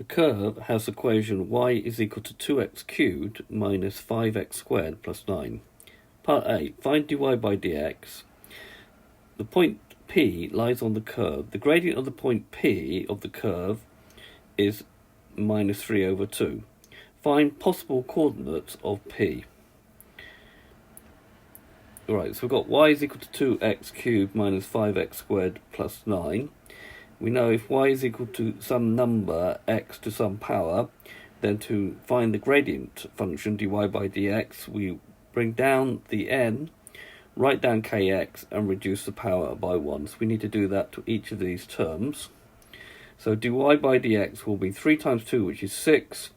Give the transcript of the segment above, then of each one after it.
The curve has the equation y is equal to 2x cubed minus 5x squared plus 9. Part A, find dy by dx. The point P lies on the curve. The gradient of the point P of the curve is minus 3 over 2. Find possible coordinates of P. Alright, so we've got y is equal to 2x cubed minus 5x squared plus 9. We know if y is equal to some number x to some power, then to find the gradient function dy by dx, we bring down the n, write down kx, and reduce the power by 1. So we need to do that to each of these terms. So dy by dx will be 3 times 2, which is 6x,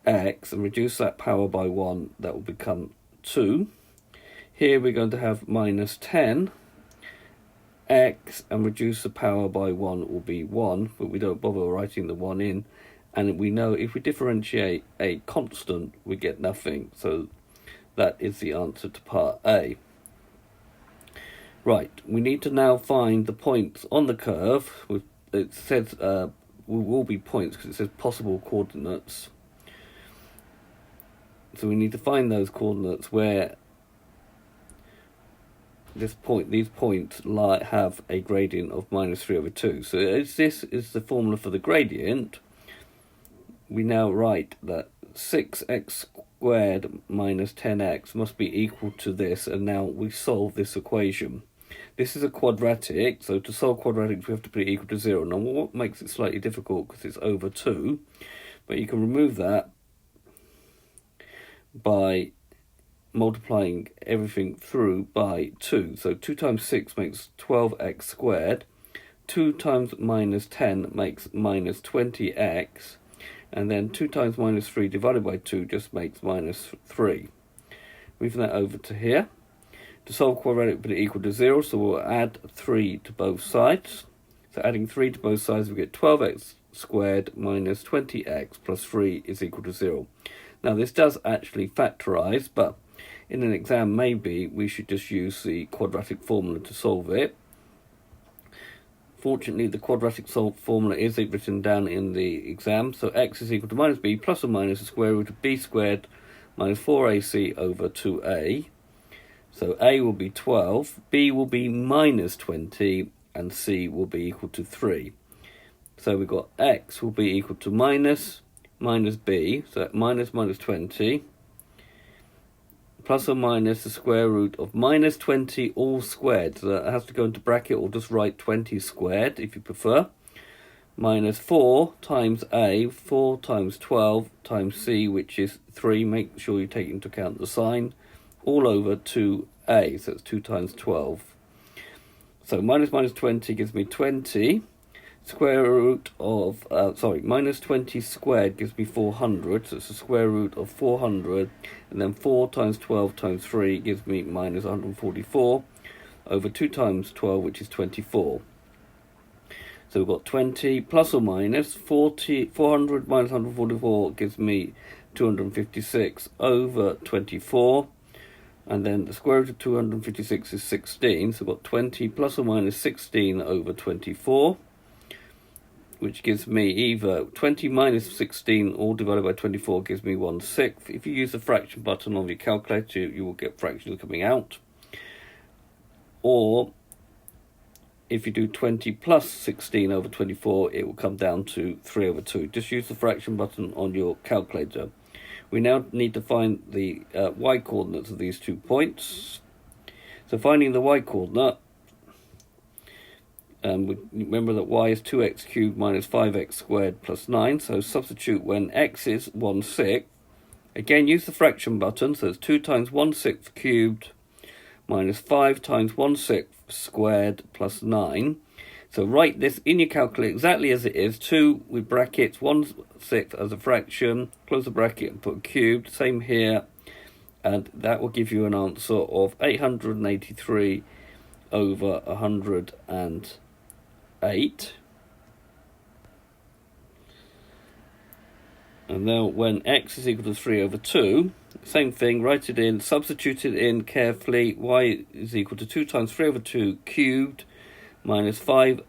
and reduce that power by 1, that will become 2. Here we're going to have minus 10 x, and reduce the power by 1 will be 1, but we don't bother writing the 1 in. And we know if we differentiate a constant, we get nothing. So that is the answer to part A. Right, we need to now find the points on the curve. It says will be points because it says possible coordinates. So we need to find those coordinates where these points have a gradient of minus 3 over 2. So as this is the formula for the gradient, we now write that 6x squared minus 10x must be equal to this, and now we solve this equation. This is a quadratic, so to solve quadratics we have to put it equal to 0. Now what makes it slightly difficult because it's over 2, but you can remove that by multiplying everything through by 2. So 2 times 6 makes 12x squared. 2 times minus 10 makes minus 20x. And then 2 times minus 3 divided by 2 just makes minus 3. Moving that over to here. To solve quadratic, put it equal to 0, so we'll add 3 to both sides. So adding 3 to both sides, we get 12x squared minus 20x plus 3 is equal to 0. Now this does actually factorize, but in an exam, maybe we should just use the quadratic formula to solve it. Fortunately, the quadratic formula is written down in the exam. So x is equal to minus b plus or minus the square root of b squared minus 4ac over 2a. So a will be 12, b will be minus 20, and c will be equal to 3. So we've got x will be equal to minus b, so minus 20, plus or minus the square root of minus 20 all squared. So that has to go into bracket, or just write 20 squared if you prefer. Minus 4 times a, 4 times 12 times c, which is 3. Make sure you take into account the sign. All over 2a, so it's 2 times 12. So minus 20 gives me 20. Square root of, minus 20 squared gives me 400, so it's the square root of 400, and then 4 times 12 times 3 gives me minus 144, over 2 times 12, which is 24. So we've got 20 plus or minus 400 minus 144 gives me 256 over 24, and then the square root of 256 is 16, so we've got 20 plus or minus 16 over 24, which gives me either 20 minus 16 all divided by 24 gives me 1/6. If you use the fraction button on your calculator, you will get fractions coming out. Or if you do 20 plus 16 over 24, it will come down to 3 over 2. Just use the fraction button on your calculator. We now need to find the y coordinates of these 2 points. So finding the y coordinate, we remember that y is 2x cubed minus 5x squared plus 9. So substitute when x is 1/6. Again, use the fraction button. So it's 2 times 1/6 cubed minus 5 times 1/6 squared plus 9. So write this in your calculator exactly as it is. 2 with brackets, 1/6 as a fraction. Close the bracket and put cubed. Same here. And that will give you an answer of 883 over 108. And now when x is equal to 3 over 2, same thing, write it in, substitute it in carefully. Y is equal to 2 times 3 over 2 cubed minus 5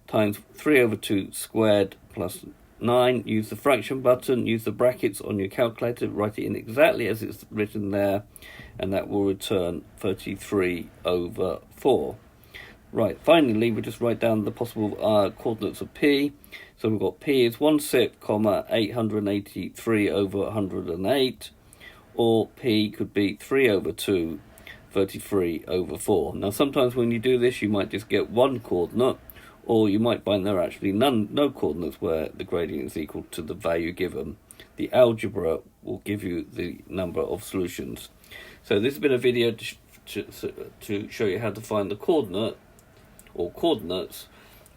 times 3 over 2 squared plus 9, use the fraction button, use the brackets on your calculator, write it in exactly as it's written there, and that will return 33 over 4. Right, finally, we just write down the possible coordinates of P. So we've got P is 16, 883 over 108, or P could be 3 over 2, 33 over 4. Now, sometimes when you do this, you might just get one coordinate, or you might find there are actually no coordinates where the gradient is equal to the value given. The algebra will give you the number of solutions. So this has been a video to show you how to find the coordinate or coordinates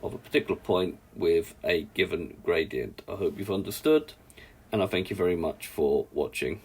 of a particular point with a given gradient. I hope you've understood, and I thank you very much for watching.